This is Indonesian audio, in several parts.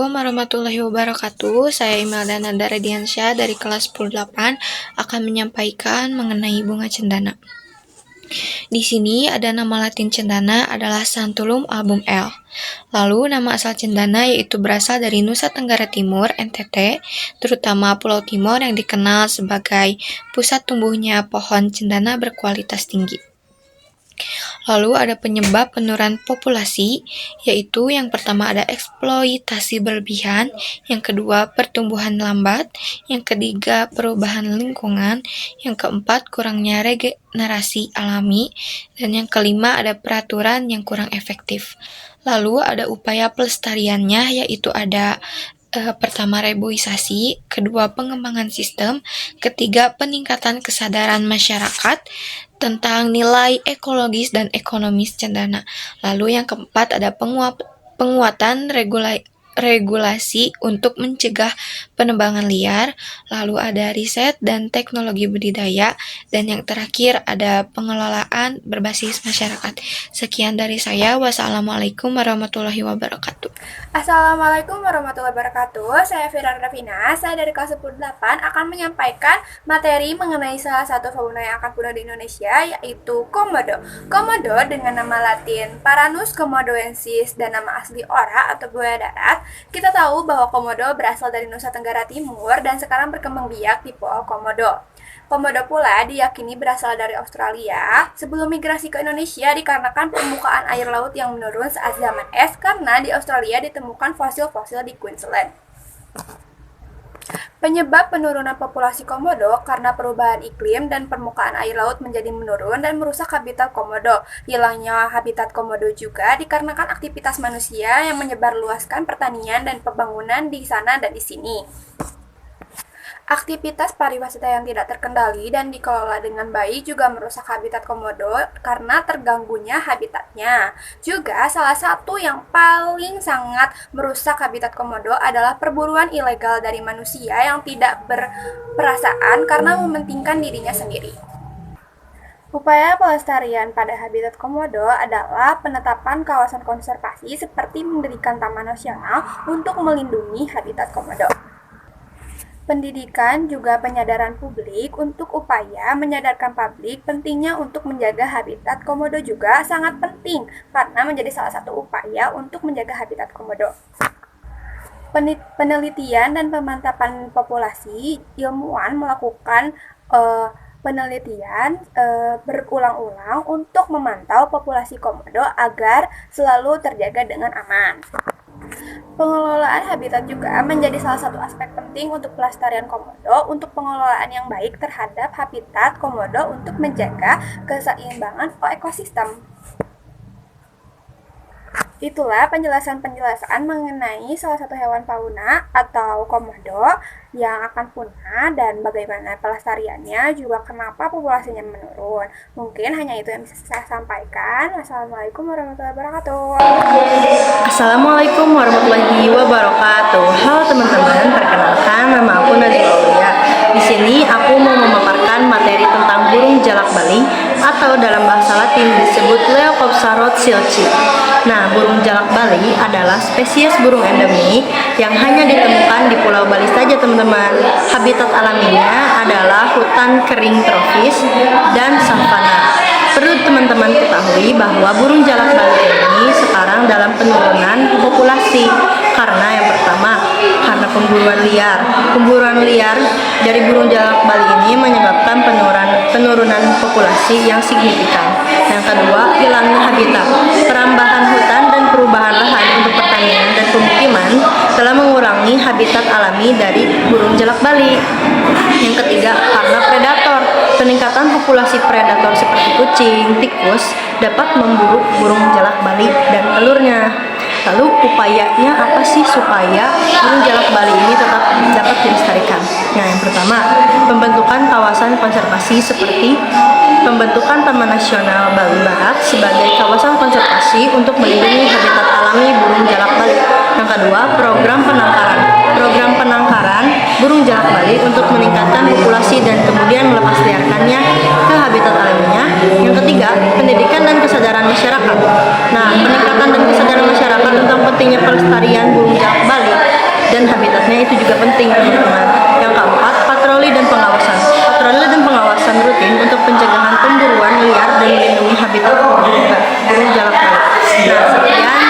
Assalamualaikum warahmatullahi wabarakatuh. Saya Imelda Nanda Radiansyah dari kelas 10-8 akan menyampaikan mengenai bunga cendana. Di sini ada nama Latin cendana adalah Santalum album L. Lalu nama asal cendana yaitu berasal dari Nusa Tenggara Timur, NTT, terutama Pulau Timur yang dikenal sebagai pusat tumbuhnya pohon cendana berkualitas tinggi. Lalu ada penyebab penurunan populasi, yaitu yang pertama ada eksploitasi berlebihan, yang kedua pertumbuhan lambat, yang ketiga perubahan lingkungan, yang keempat kurangnya regenerasi alami, dan yang kelima ada peraturan yang kurang efektif. Lalu ada upaya pelestariannya, yaitu ada pertama reboisasi, kedua pengembangan sistem, ketiga peningkatan kesadaran masyarakat tentang nilai ekologis dan ekonomis cendana. Lalu yang keempat ada penguatan regulasi untuk mencegah penebangan liar, lalu ada riset dan teknologi budidaya, dan yang terakhir ada pengelolaan berbasis masyarakat. Sekian dari saya. Wassalamualaikum warahmatullahi wabarakatuh. Assalamualaikum warahmatullahi wabarakatuh. Saya Fira Rafina, saya dari kelas 10-8 akan menyampaikan materi mengenai salah satu fauna yang akan punah di Indonesia, yaitu komodo. Komodo dengan nama Latin Paranus komodoensis dan nama asli ora atau buaya darat. Kita tahu bahwa komodo berasal dari Nusa Tenggara Timur dan sekarang berkembang biak di Pulau Komodo. Komodo pula diyakini berasal dari Australia sebelum migrasi ke Indonesia dikarenakan permukaan air laut yang menurun saat zaman es karena di Australia ditemukan fosil-fosil di Queensland. Penyebab penurunan populasi komodo karena perubahan iklim dan permukaan air laut menjadi menurun dan merusak habitat komodo. Hilangnya habitat komodo juga dikarenakan aktivitas manusia yang menyebarluaskan pertanian dan pembangunan di sana dan di sini. Aktivitas pariwisata yang tidak terkendali dan dikelola dengan baik juga merusak habitat komodo karena terganggunya habitatnya. Juga salah satu yang paling sangat merusak habitat komodo adalah perburuan ilegal dari manusia yang tidak berperasaan karena mementingkan dirinya sendiri. Upaya pelestarian pada habitat komodo adalah penetapan kawasan konservasi seperti mendirikan taman nasional untuk melindungi habitat komodo. Pendidikan juga penyadaran publik untuk upaya menyadarkan publik pentingnya untuk menjaga habitat komodo juga sangat penting karena menjadi salah satu upaya untuk menjaga habitat komodo. Penelitian dan pemantapan populasi, ilmuwan melakukan penelitian berulang-ulang untuk memantau populasi komodo agar selalu terjaga dengan aman. Pengelolaan habitat juga menjadi salah satu aspek penting untuk pelestarian komodo untuk pengelolaan yang baik terhadap habitat komodo untuk menjaga keseimbangan ekosistem. Itulah penjelasan mengenai salah satu hewan fauna atau komodo yang akan punah dan bagaimana pelestariannya, juga kenapa populasinya menurun. Mungkin hanya itu yang bisa saya sampaikan. Wassalamualaikum warahmatullahi wabarakatuh. Assalamualaikum warahmatullahi wabarakatuh. Halo teman-teman, perkenalkan nama aku Nadia Aulia. Di sini aku mau memaparkan materi tentang burung jalak Bali atau dalam bahasa Latin disebut Leucopsa rothschildi. Nah, burung jalak Bali adalah spesies burung endemik yang hanya ditemukan di Pulau Bali saja, teman-teman. Habitat alaminya adalah hutan kering tropis dan savana. Perlu teman-teman ketahui bahwa burung jalak Bali ini sekarang dalam penurunan populasi karena yang pertama, karena pemburuan liar. Pemburuan liar dari burung jalak Bali ini menyebabkan penurunan populasi yang signifikan. Yang kedua, hilangnya habitat. Perambahan hutan dan perubahan lahan untuk pertanian dan pemukiman telah mengurangi habitat alami dari burung jalak Bali. Yang ketiga, karena predator. Peningkatan populasi predator seperti kucing, tikus dapat memburu burung jalak Bali dan telurnya. Lalu upayanya apa sih supaya burung jalak Bali ini tetap dapat dilestarikan? Nah, yang pertama, pembentukan kawasan konservasi seperti pembentukan Taman Nasional Bali Barat sebagai kawasan konservasi untuk melindungi habitat alami burung jalak Bali. Yang kedua, program penangkaran burung jalak Bali untuk meningkatkan populasi dan kemudian melepasliarkannya ke habitat alaminya. Yang ketiga, pendidikan dan kesadaran masyarakat. Nah, peningkatan dan kesadaran masyarakat tentang pentingnya pelestarian burung jalak Bali dan habitatnya itu juga penting, teman-teman. Yang keempat, patroli dan pengawasan. Patroli dan pengawasan rutin untuk pencegahan pemburuan liar dan melindungi habitat burung jalak bali. Nah,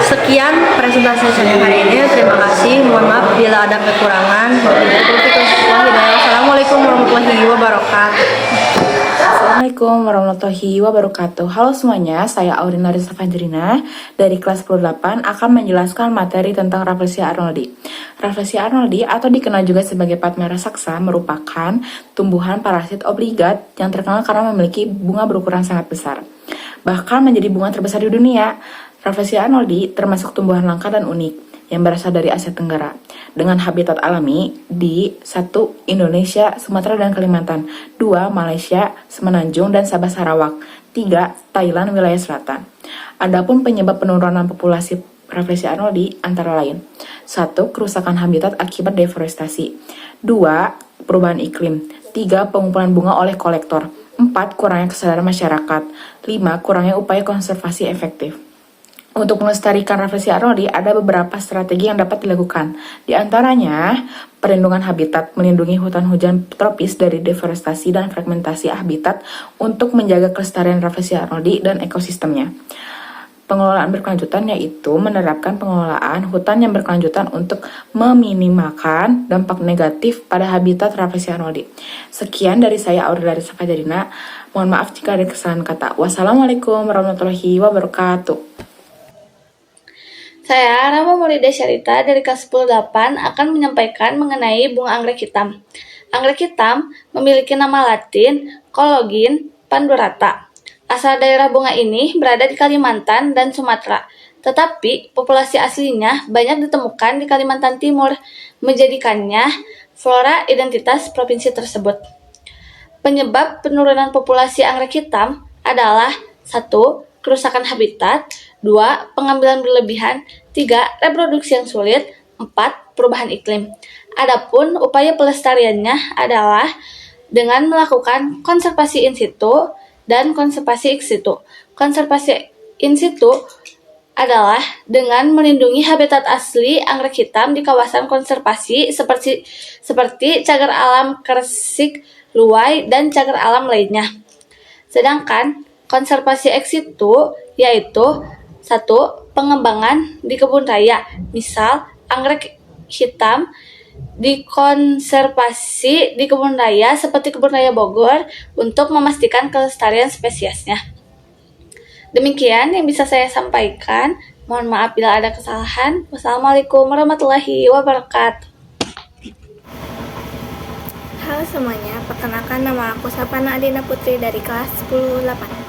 sekian presentasi saya hari ini. Terima kasih. Mohon maaf bila ada kekurangan. Assalamualaikum warahmatullahi wabarakatuh. Assalamualaikum warahmatullahi wabarakatuh. Halo semuanya, saya Aurina Risa Fajrina dari kelas 18 akan menjelaskan materi tentang Rafflesia arnoldi. Rafflesia arnoldi atau dikenal juga sebagai patma raksasa merupakan tumbuhan parasit obligat yang terkenal karena memiliki bunga berukuran sangat besar. Bahkan menjadi bunga terbesar di dunia. Rafflesia arnoldi termasuk tumbuhan langka dan unik yang berasal dari Asia Tenggara dengan habitat alami di 1. Indonesia, Sumatera dan Kalimantan, 2. Malaysia, Semenanjung dan Sabah Sarawak, 3. Thailand wilayah selatan. Adapun penyebab penurunan populasi Rafflesia arnoldi antara lain 1. Kerusakan habitat akibat deforestasi, 2. Perubahan iklim, 3. Pengumpulan bunga oleh kolektor, 4. Kurangnya kesadaran masyarakat, 5. Kurangnya upaya konservasi efektif. Untuk melestarikan Rafflesia arnoldi ada beberapa strategi yang dapat dilakukan. Di antaranya, perlindungan habitat, melindungi hutan hujan tropis dari deforestasi dan fragmentasi habitat untuk menjaga kelestarian Rafflesia arnoldi dan ekosistemnya. Pengelolaan berkelanjutan yaitu menerapkan pengelolaan hutan yang berkelanjutan untuk meminimalkan dampak negatif pada habitat Rafflesia arnoldi. Sekian dari saya Aurina Risa Fajrina. Mohon maaf jika ada kesalahan kata. Wassalamualaikum warahmatullahi wabarakatuh. Saya Rama Maulida Syarita dari kelas 10-8 akan menyampaikan mengenai bunga anggrek hitam. Anggrek hitam memiliki nama latin Collagin pandurata. Asal daerah bunga ini berada di Kalimantan dan Sumatera, tetapi populasi aslinya banyak ditemukan di Kalimantan Timur, menjadikannya flora identitas provinsi tersebut. Penyebab penurunan populasi anggrek hitam adalah 1. Kerusakan habitat, 2. Pengambilan berlebihan, 3. Reproduksi yang sulit, 4. Perubahan iklim. Adapun upaya pelestariannya adalah dengan melakukan konservasi in situ dan konservasi ex situ. Konservasi in situ adalah dengan melindungi habitat asli anggrek hitam di kawasan konservasi seperti cagar alam Kresik, Luwai, dan cagar alam lainnya. Sedangkan konservasi ex situ yaitu 1. Pengembangan di kebun raya, misal anggrek hitam dikonservasi di kebun raya seperti kebun raya Bogor untuk memastikan kelestarian spesiesnya. Demikian yang bisa saya sampaikan. Mohon maaf bila ada kesalahan. Wassalamualaikum warahmatullahi wabarakatuh. Halo semuanya, perkenalkan nama aku Sapana Adina Putri dari kelas 10-8.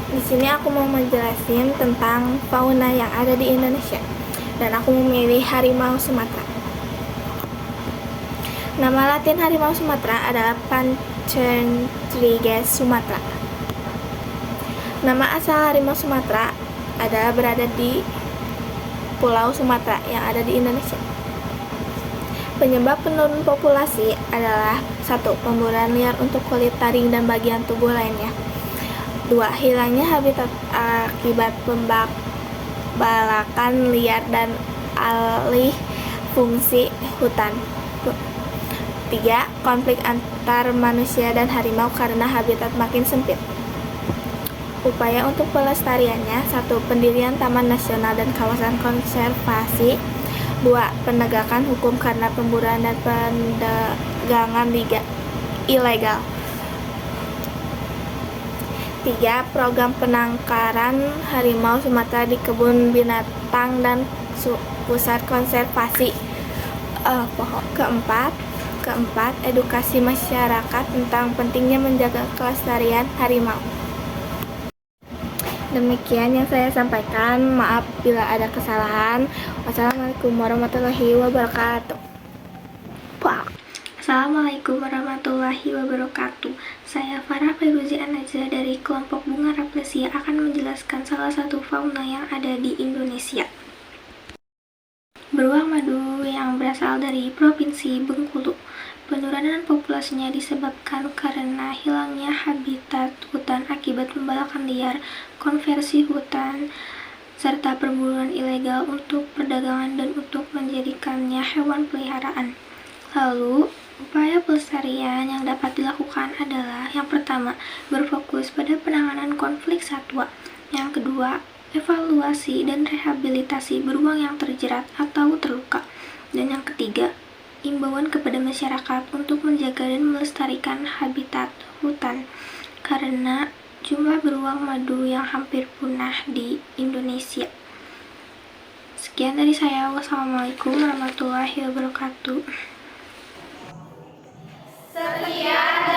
Di sini aku mau menjelasin tentang fauna yang ada di Indonesia, dan aku memilih harimau Sumatera. Nama latin harimau Sumatera adalah Panthernothrix sumatra. Nama asal harimau Sumatera adalah berada di Pulau Sumatera yang ada di Indonesia. Penyebab penurunan populasi adalah 1. Pemburuan liar untuk kulit taring dan bagian tubuh lainnya. 2. Hilangnya habitat akibat pembalakan liar dan alih fungsi hutan. 3. Konflik antar manusia dan harimau karena habitat makin sempit. Upaya untuk pelestariannya: 1. Pendirian Taman Nasional dan kawasan konservasi. 2. Penegakan hukum karena pemburuan dan perdagangan ilegal. 3. Program penangkaran harimau Sumatera di kebun binatang dan pusat konservasi. Keempat, edukasi masyarakat tentang pentingnya menjaga kelestarian harimau. Demikian yang saya sampaikan. Maaf bila ada kesalahan. Wassalamualaikum warahmatullahi wabarakatuh. Assalamualaikum warahmatullahi wabarakatuh. Saya Farah Fairuzi Anaza dari kelompok bunga Rafflesia akan menjelaskan salah satu fauna yang ada di Indonesia. Beruang madu yang berasal dari Provinsi Bengkulu. Penurunan populasinya disebabkan karena hilangnya habitat hutan akibat pembalakan liar, konversi hutan, serta perburuan ilegal untuk perdagangan dan untuk menjadikannya hewan peliharaan. Lalu, upaya pelestarian yang dapat dilakukan adalah yang pertama, berfokus pada penanganan konflik satwa. Yang kedua, evaluasi dan rehabilitasi beruang yang terjerat atau terluka. Dan yang ketiga, imbauan kepada masyarakat untuk menjaga dan melestarikan habitat hutan karena jumlah beruang madu yang hampir punah di Indonesia. Sekian dari saya. Wassalamualaikum warahmatullahi wabarakatuh. Sekian